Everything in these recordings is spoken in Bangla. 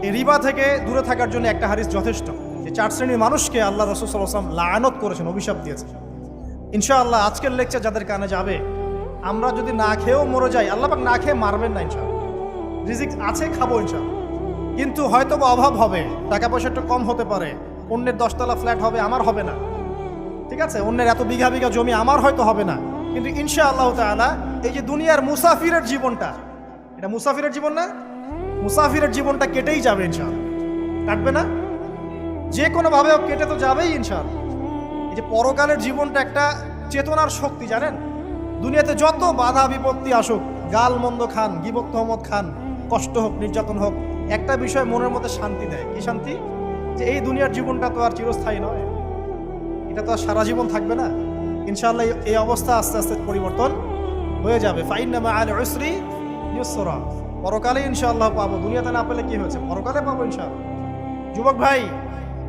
এই রিবা থেকে দূরে থাকার জন্য একটা হাদিস যথেষ্ট, যে 4 শ্রেণীর মানুষকে আল্লাহ রাসূল সাল্লাল্লাহু আলাইহি ওয়াসাল্লাম লাআনত করেছেন, অভিশাপ দিয়েছেন। ইনশাআল্লাহ আজকের লেকচার যাদের কানে যাবে, আমরা যদি না খেয়েও মরে যাই, আল্লাহ পাক না খেয়ে মারবেন না ইনশাআল্লাহ। রিজিক আছে, খাবো ইনশাআল্লাহ। কিন্তু হয়তো বা অভাব হবে, টাকা পয়সা একটু কম হতে পারে, অন্যের 10 তলা ফ্ল্যাট হবে, আমার হবে না, ঠিক আছে, অন্যের এত বিঘা বিঘা জমি আমার হয়তো হবে না। কিন্তু ইনশাআল্লাহ তাআলা এই যে দুনিয়ার মুসাফিরের জীবনটা, এটা মুসাফিরের জীবন না, মুসাফিরের জীবনটা কেটেই যাবে ইনশাআল্লাহ। কাটবে না, যে কোনোভাবে কেটে তো যাবেই ইনশাআল্লাহ। এই যে পরকালের জীবনটা একটা চেতনার শক্তি, জানেন, দুনিয়াতে যত বাধা বিপত্তি আসুক, গাল মন্দ খান, গীবত তহমত খান, কষ্ট হোক, নির্যাতন হোক, একটা বিষয় মনের মধ্যে শান্তি দেয়। কি শান্তি? যে এই দুনিয়ার জীবনটা তো আর চিরস্থায়ী নয়, এটা তো আর সারা জীবন থাকবে না। ইনশাআল্লাহ এই অবস্থা আস্তে আস্তে পরিবর্তন হয়ে যাবে। ফাইন্না মাআল উসরি ইউসরা, পরকালে ইনশাআল্লাহ পাবো, দুনিয়াতে না পেলে কি হয়েছে, পরকালে পাবো ইনশাআল্লাহ। যুবক ভাই,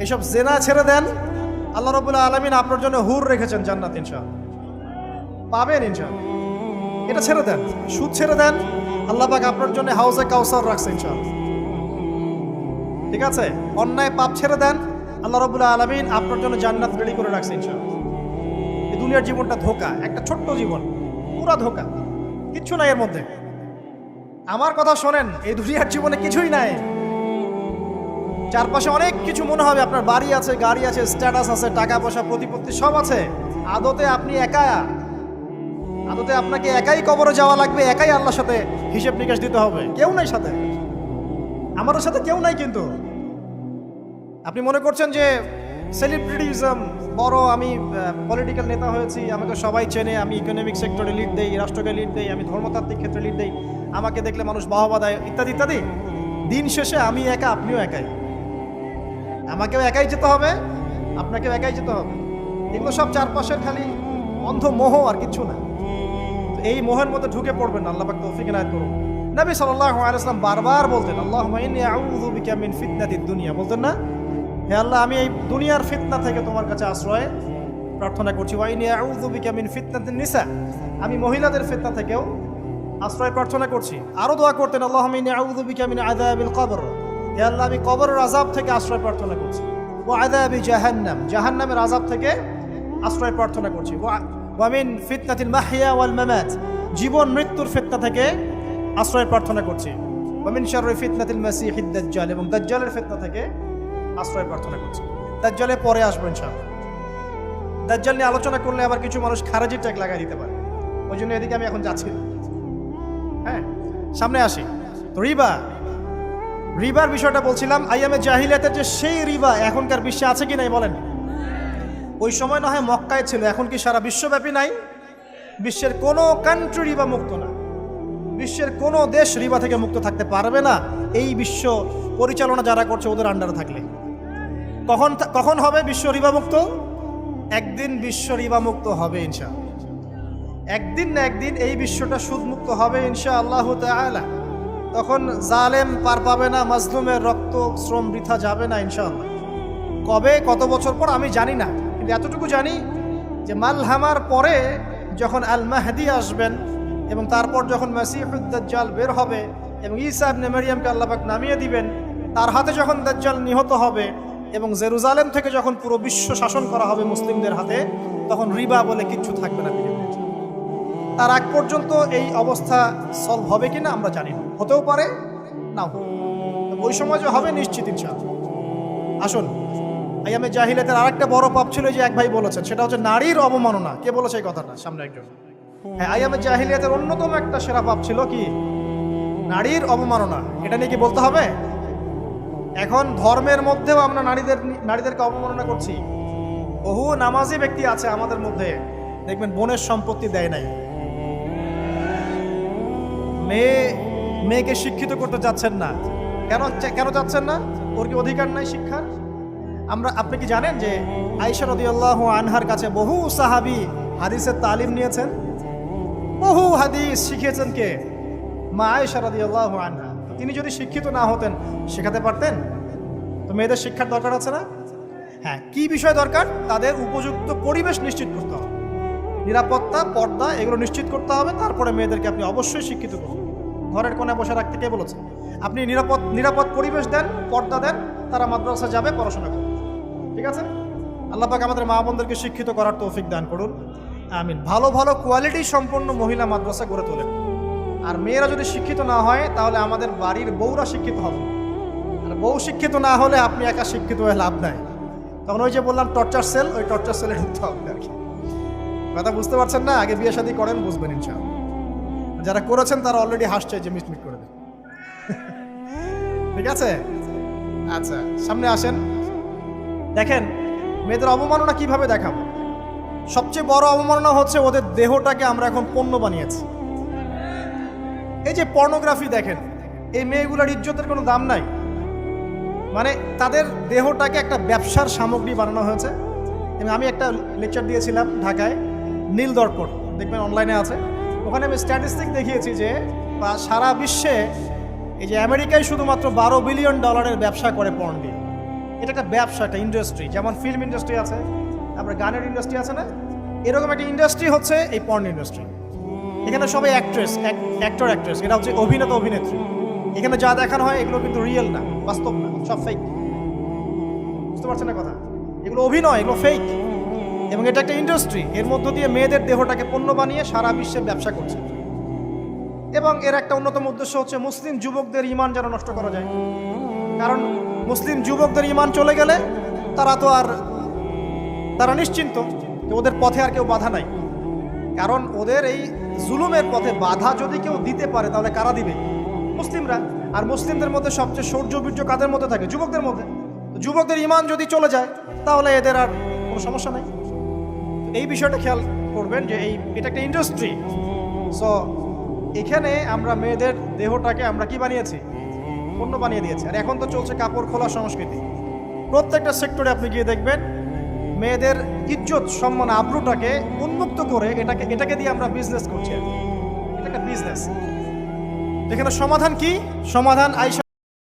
এসব জেনা ছেড়ে দেন, আল্লাহ রাব্বুল আলামিন আপনার জন্য হুর রেখেছেন জান্নাত, ইনশাআল্লাহ পাবেন ইনশাআল্লাহ। এটা ছেড়ে দেন, সুদ ছেড়ে দেন, আল্লাহ পাক আপনার জন্য হাউজে কাউসার রাখছে ইনশাআল্লাহ, ঠিক আছে। অন্যায় পাপ ছেড়ে দেন, আল্লাহ রাব্বুল আলামিন আপনার জন্য জান্নাত রেডি করে রাখছে ইনশাআল্লাহ। এই দুনিয়ার জীবনটা ধোঁকা, একটা ছোট্ট জীবন, পুরা ধোঁকা, কিচ্ছু নাই এর মধ্যে। আমার কথা শোনেন, এই দুনিয়ার জীবনে কিছুই নাই। চারপাশে অনেক কিছু মনে হবে, আপনার বাড়ি আছে, গাড়ি আছে, স্ট্যাটাস আছে, টাকা পয়সা, প্রতিপত্তি সব আছে। আদতে আপনি একা, আদতে আপনাকে একাই কবরে যাওয়া লাগবে, একাই আল্লাহর সাথে হিসেব নিকাশ দিতে হবে। কেউ নাই সাথে, আমাদের সাথে কেউ নাই। কিন্তু আপনি মনে করছেন যে সেলিব্রিটিজম, বড় আমি পলিটিক্যাল নেতা হয়েছি, আমাকে সবাই চেনে, আমি ইকোনমিক সেক্টরে লিড দেই, রাষ্ট্রকে লিড দেই, আমি ধর্মতাত্ত্বিক ক্ষেত্রে লিড দেই, আমাকে দেখলে মানুষ বাহবা দেয়, ইত্যাদি ইত্যাদি। দিন শেষে আমি একা, আপনিও একাই, আমাকেও একাই যেতে হবে, আপনাকেও একাই যেতে হবে। এগুলো সব চারপাশের খালি অন্ধ মোহ, আর কিছু না। এই মোহের মধ্যে ঢুকে পড়বেন না, আল্লাহ পাক তৌফিক ইনায়াত করুন। নবী সাল্লাল্লাহু আলাইহি ওয়াসাল্লাম বারবার বলতেন, আল্লাহুম্মা ইন্নী আউযু বিকা মিন ফিতনাতিদ দুনিয়া, বলতেন না, হে আল্লাহ, আমি এই দুনিয়ার ফিতনা থেকে তোমার কাছে আশ্রয় প্রার্থনা করছি। ওয়া ইন্নী আউযু বিকা মিন ফিতনাতিন নিসা, আমি মহিলাদের ফিতনা থেকেও আশ্রয় প্রার্থনা করছি। আরো দোয়া করতেন, আল্লাহুম্মা ইন্নী আউযু বিকা মিন আযাবিল কবর, হে আল্লাহ, আমি কবরের আযাব থেকে আশ্রয় প্রার্থনা করছি। ওয়া আযাবি জাহান্নাম, জাহান্নামের আযাব থেকে আশ্রয় প্রার্থনা করছি। ওয়া মিন ফিতনাতিল মাহইয়া ওয়াল মামাত, জীবন মৃত্যুর ফিতনা থেকে আশ্রয় প্রার্থনা করছি। ওয়া মিন শাররি ফিতনাতিল মাসিহিদ দাজ্জাল, এবং দাজ্জালের ফিতনা থেকে আশ্রয় প্রার্থনা করছি। দাজ্জালে পরে আসবো ইনশাআল্লাহ। দাজ্জাল নিয়ে আলোচনা করলে আবার কিছু মানুষ খারাজি ট্যাগ লাগাই দিতে পারে, ওই জন্য এদিকে আমি এখন যাচ্ছি। হ্যাঁ, সামনে আসি। তো রিবার বিষয়টা বলছিলাম। আইয়ামে জাহিলিয়াতের যে সেই রিবা এখনকার বিশ্বে আছে কি নাই বলেন? ওই সময় না হয় মক্কায় ছিল, এখন কি সারা বিশ্বব্যাপী নাই? বিশ্বের কোনো কান্ট্রি রিবা মুক্ত না, বিশ্বের কোনো দেশ রিবা থেকে মুক্ত থাকতে পারবে না, এই বিশ্ব পরিচালনা যারা করছে ওদের আন্ডারে থাকলে। কখন হবে বিশ্ব রিবা মুক্ত? একদিন বিশ্ব রিবা মুক্ত হবে ইনশাআল্লাহ। একদিন না একদিন এই বিশ্বটা সুদ মুক্ত হবে ইনশাআল্লাহু তাআলা। তখন জালেম পার পাবে না, মাজলুমের রক্ত শ্রম বৃথা যাবে না ইনশাআল্লাহ। কবে, কত বছর পর আমি জানি না, কিন্তু এতটুকু জানি যে মালহামার পরে যখন আল মাহদি আসবেন, এবং তারপর যখন মাসিহুদ দাজ্জাল বের হবে এবং ঈসা ইবনে মারইয়ামকে আল্লাহ পাক নামিয়ে দিবেন, তার হাতে যখন দাজ্জাল নিহত হবে এবং জেরুজালেম থেকে যখন পুরো বিশ্ব শাসন করা হবে মুসলিমদের হাতে, তখন রিবা বলে কিচ্ছু থাকবে না পৃথিবীতে। তার আগ পর্যন্ত এই অবস্থা সলভ হবে কিনা আমরা জানি না, হতেও পারে নাও, ওই সময় যে হবে নিশ্চিত ইনশাআল্লাহ। আসুন, আইয়ামে জাহিলিয়াতের আরেকটা বড় পাপ ছিল, যে এক ভাই বলেছেন, সেটা হচ্ছে নারীর অবমাননা। কে বলেছে এই কথাটা? সামনে একজন। হ্যাঁ, আইয়ামে জাহিলিয়াতের অন্যতম একটা সেরা পাপ ছিল কি? নারীর অবমাননা। এটা নিয়ে কি বলতে হবে? এখন ধর্মের মধ্যেও আমরা নারীদেরকে অবমাননা করছি। বহু নামাজি ব্যক্তি আছে আমাদের মধ্যে, দেখবেন বোনের সম্পত্তি দেয় নাই, মেয়েকে শিক্ষিত করতে যাচ্ছেন না। কেন যাচ্ছেন না? ওর কি অধিকার নাই শিক্ষার? আপনি কি জানেন যে আয়েশা রাদিয়াল্লাহু আনহার কাছে বহু সাহাবী হাদিসের তালিম নিয়েছেন, বহু হাদিস শিখিয়েছেন কে? মা আয়েশা রাদিয়াল্লাহু আনহা। তিনি যদি শিক্ষিত না হতেন শেখাতে পারতেন? তো মেয়েদের শিক্ষার দরকার আছে না? হ্যাঁ, কি বিষয় দরকার? তাদের উপযুক্ত পরিবেশ নিশ্চিত করতে হবে, নিরাপত্তা, পর্দা, এগুলো নিশ্চিত করতে হবে। তারপরে মেয়েদেরকে আপনি অবশ্যই শিক্ষিত করুন। ঘরের কোণে বসে রাখতে কে বলেছে? আপনি নিরাপদ নিরাপদ পরিবেশ দেন, পর্দা দেন, তারা মাদ্রাসা যাবে, পড়াশোনা করবে। ঠিক আছে? আল্লাহ পাক আমাদের মা বোনদেরকে শিক্ষিত করার তৌফিক দান করুন, আমিন। ভালো ভালো কোয়ালিটি সম্পন্ন মহিলা মাদ্রাসা গড়ে তোলেন। আর মেয়েরা যদি শিক্ষিত না হয় তাহলে আমাদের বাড়ির বউরা শিক্ষিত হবে। আর বউ শিক্ষিত না হলে আপনি একা শিক্ষিত হয়ে লাভ নাই। তখন ওই যে বললাম টর্চার সেল, ওই টর্চার সেলে ঢুকতে হবে আর কি। কথা বুঝতে পারছেন না? আগে বিয়ে শাদী করেন, বুঝবেন ইনশাআল্লাহ। যারা করেছেন তারা অলরেডি হাসছে যে মিটমিট করে দেন। ঠিক আছে? আচ্ছা, সামনে আসেন। দেখেন মেয়েদের অবমাননা কিভাবে দেখাবো। সবচেয়ে বড় অবমাননা হচ্ছে ওদের দেহটাকে আমরা এখন পণ্য বানিয়েছি। এই যে পর্নোগ্রাফি দেখেন, এই মেয়েগুলোর ইজ্জতের কোনো দাম নাই। মানে তাদের দেহটাকে একটা ব্যবসার সামগ্রী বানানো হয়েছে। এবং আমি একটা লেকচার দিয়েছিলাম ঢাকায়, নীল দর্পণ, দেখবেন অনলাইনে আছে। ওখানে আমি স্ট্যাটিস্টিক দেখিয়েছি যে সারা বিশ্বে এই যে আমেরিকায় শুধুমাত্র $12 বিলিয়ন ব্যবসা করে পর্ন দিয়ে। এটা একটা ব্যবসা, একটা ইন্ডাস্ট্রি। যেমন ফিল্ম ইন্ডাস্ট্রি আছে, তারপরে গানের ইন্ডাস্ট্রি আছে না, এরকম একটা ইন্ডাস্ট্রি হচ্ছে এই পর্ন ইন্ডাস্ট্রি। এখানে সবাই অ্যাক্টর অ্যাক্ট্রেস, এটা হচ্ছে অভিনেতা অভিনেত্রী। এখানে যা দেখানো হয় এগুলো কিন্তু রিয়েল না, বাস্তব না, সব ফেক। বুঝতে পারছেন না কথা? এগুলো অভিনয়, এগুলো ফেক। এবং এটা একটা ইন্ডাস্ট্রি, এর মধ্য দিয়ে মেয়েদের দেহটাকে পণ্য বানিয়ে সারা বিশ্বে ব্যবসা করছে। এবং এর একটা অন্যতম উদ্দেশ্য হচ্ছে মুসলিম যুবকদের ঈমান যেন নষ্ট করা যায়। কারণ মুসলিম যুবকদের ঈমান চলে গেলে তারা নিশ্চিন্ত যে ওদের পথে আর কেউ বাধা নাই। কারণ ওদের এই জুলুমের পথে বাধা যদি কেউ দিতে পারে তাহলে কারা দিবে? মুসলিমরা। আর মুসলিমদের মধ্যে সবচেয়ে শৌর্য বীর্য কাদের মধ্যে থাকে? যুবকদের মধ্যে। যুবকদের ঈমান যদি চলে যায় তাহলে এদের আর কোনো সমস্যা নেই। এই বিষয়টা খেয়াল করবেন যে এটা একটা ইন্ডাস্ট্রি। সো এখানে আমরা মেয়েদের দেহটাকে আমরা কি বানিয়েছি? পণ্য বানিয়ে দিয়েছি। আর এখন তো চলছে কাপড় খোলা সংস্কৃতি। প্রত্যেকটা সেক্টরে আপনি গিয়ে দেখবেন মেয়েদের ইজ্জত, সম্মান, আব্রুটাকে উন্মুক্ত করে এটাকে দিয়ে আমরা বিজনেস করছি। এটা একটা বিজনেস। এখানে সমাধান কি? সমাধান আইসা